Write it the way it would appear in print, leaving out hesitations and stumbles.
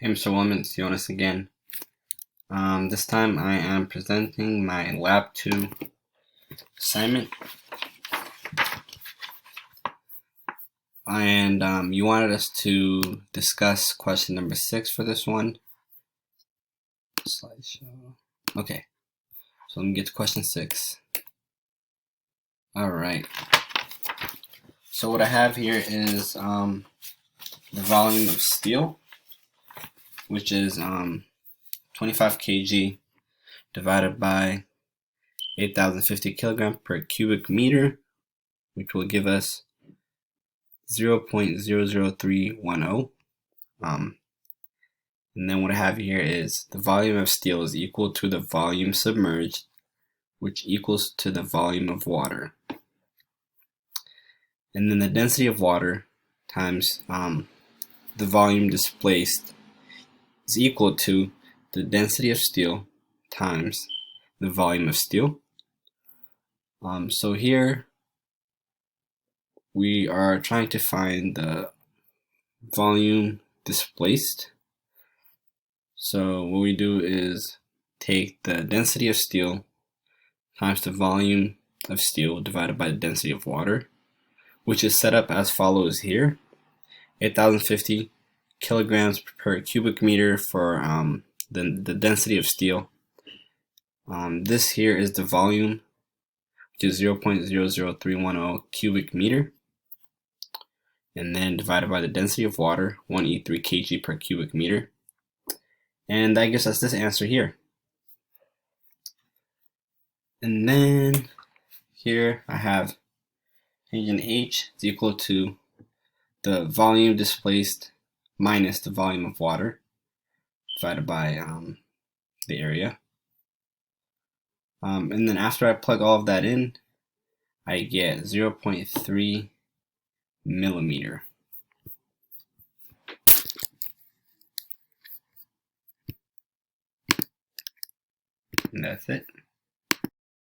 Hey Mr. Woman, it's Jonas again. This time I am presenting my Lab 2 assignment. And you wanted us to discuss question number 6 for this one. Slideshow. Okay, so let me get to question 6. Alright. So what I have here is the volume of steel, which is 25 kg divided by 8,050 kilograms per cubic meter, which will give us 0.00310. And then what I have here is the volume of steel is equal to the volume submerged, which equals to the volume of water. And then the density of water times the volume displaced is equal to the density of steel times the volume of steel. So here we are trying to find the volume displaced. So what we do is take the density of steel times the volume of steel divided by the density of water, which is set up as follows here: 8,050 kilograms per cubic meter for the density of steel. This here is the volume, which is 0.00310 cubic meter, and then divided by the density of water, 183 kg per cubic meter. And that gives us this answer here. And then here I have agent H is equal to the volume displaced minus the volume of water divided by the area. And then after I plug all of that in, I get 0.3 millimeter. And that's it.